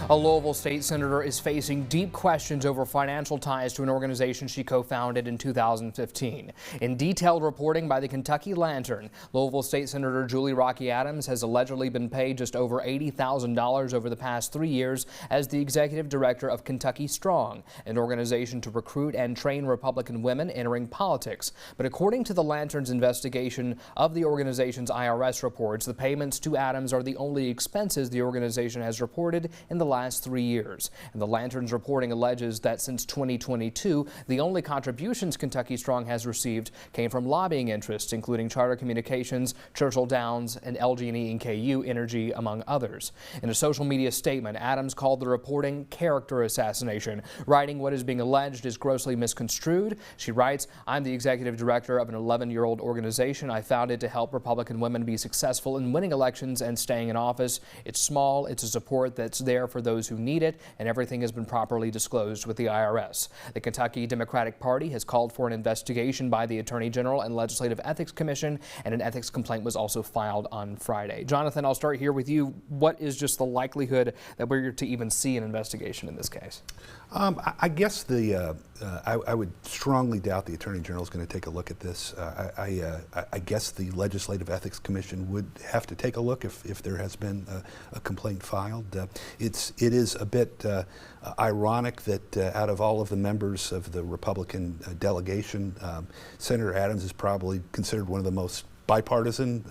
A Louisville state senator is facing deep questions over financial ties to an organization she co-founded in 2015. In detailed reporting by the Kentucky Lantern, Louisville State Senator Julie Raque Adams has allegedly been paid just over $80,000 over the past 3 years as the executive director of Kentucky Strong, an organization to recruit and train Republican women entering politics. But according to the Lantern's investigation of the organization's IRS reports, the payments to Adams are the only expenses the organization has reported in the last 3 years. And the Lantern's reporting alleges that since 2022, the only contributions Kentucky Strong has received came from lobbying interests, including Charter Communications, Churchill Downs, and LG&E and KU Energy, among others. In a social media statement, Adams called the reporting character assassination, writing what is being alleged is grossly misconstrued. She writes, "I'm the executive director of an 11-year-old organization I founded to help Republican women be successful in winning elections and staying in office. It's small, it's a support that's there for those who need it, and everything has been properly disclosed with the IRS." The Kentucky Democratic Party has called for an investigation by the Attorney General and Legislative Ethics Commission, and an ethics complaint was also filed on Friday. Jonathan, I'll start here with you. What is just the likelihood that we're to even see an investigation in this case? I guess I would strongly doubt the Attorney General is going to take a look at this. I guess the Legislative Ethics Commission would have to take a look if there has been a complaint filed. It is a bit ironic that out of all of the members of the Republican delegation, Senator Adams is probably considered one of the most bipartisan,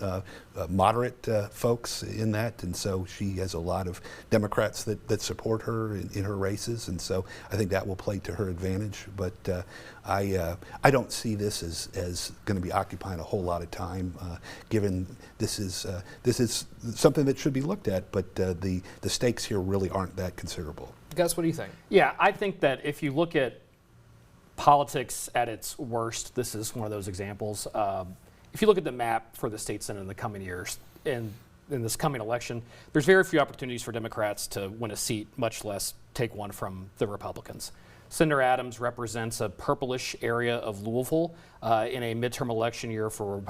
moderate folks in that, and so she has a lot of Democrats that support her in her races, and so I think that will play to her advantage. But I don't see this as going to be occupying a whole lot of time, given this is something that should be looked at, but the stakes here really aren't that considerable. Gus, what do you think? Yeah, I think that if you look at politics at its worst, this is one of those examples. If you look at the map for the state senate in the coming years, in this coming election, there's very few opportunities for Democrats to win a seat, much less take one from the Republicans. Senator Adams represents a purplish area of Louisville in a midterm election year for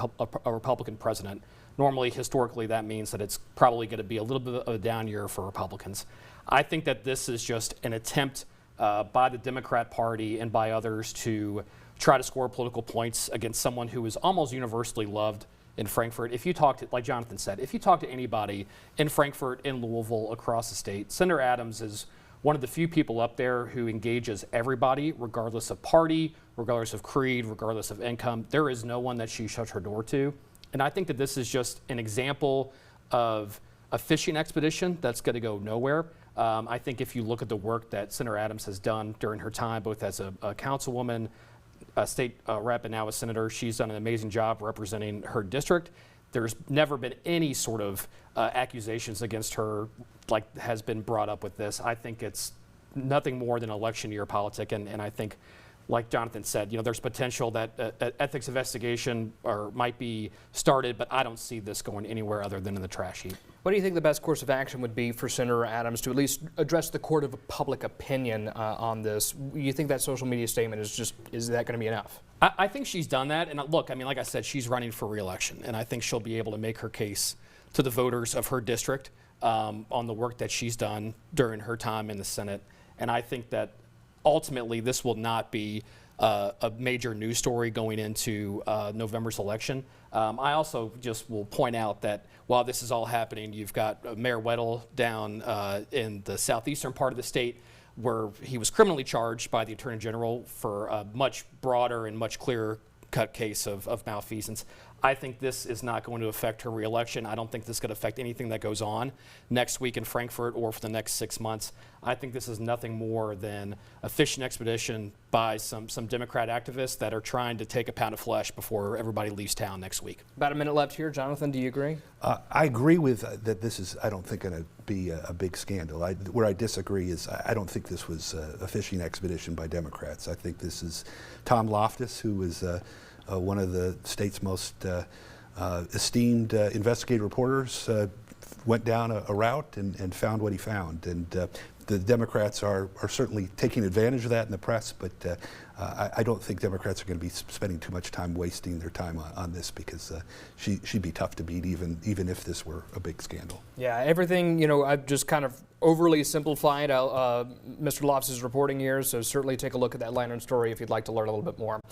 a Republican president. Normally, historically, that means that it's probably going to be a little bit of a down year for Republicans. I think that this is just an attempt by the Democrat Party and by others to try to score political points against someone who is almost universally loved in Frankfort. If you talk to, like Jonathan said, if you talk to anybody in Frankfort, in Louisville, across the state, Senator Adams is one of the few people up there who engages everybody, regardless of party, regardless of creed, regardless of income. There is no one that she shuts her door to. And I think that this is just an example of a fishing expedition that's going to go nowhere. I think if you look at the work that Senator Adams has done during her time, both as a councilwoman, a state rep, and now a senator, she's done an amazing job representing her district. There's never been any sort of accusations against her like has been brought up with this. I think it's nothing more than election year politic, and I think, like Jonathan said, there's potential that an ethics investigation might be started, but I don't see this going anywhere other than in the trash heap. What do you think the best course of action would be for Senator Adams to at least address the court of public opinion on this? You think that social media statement is that going to be enough? I think she's done that. And look, I mean, like I said, she's running for re-election, and I think she'll be able to make her case to the voters of her district on the work that she's done during her time in the Senate. And I think that ultimately this will not be a major news story going into November's election. I also just will point out that while this is all happening, you've got Mayor Weddle down in the southeastern part of the state, where he was criminally charged by the Attorney General for a much broader and much clearer cut case of malfeasance. I think this is not going to affect her reelection. I don't think this is going to affect anything that goes on next week in Frankfort or for the next 6 months. I think this is nothing more than a fishing expedition by some Democrat activists that are trying to take a pound of flesh before everybody leaves town next week. About a minute left here. Jonathan, do you agree? I agree with that this is, I don't think, going to be a big scandal. Where I disagree is I don't think this was a fishing expedition by Democrats. I think this is Tom Loftus, who is one of the state's most esteemed investigative reporters, went down a route and found what he found. And the Democrats are certainly taking advantage of that in the press, but I don't think Democrats are going to be spending too much time wasting their time on this, because she'd be tough to beat even if this were a big scandal. Yeah, everything, I've just kind of overly simplified Mr. Loftus' reporting here, so certainly take a look at that Lantern story if you'd like to learn a little bit more.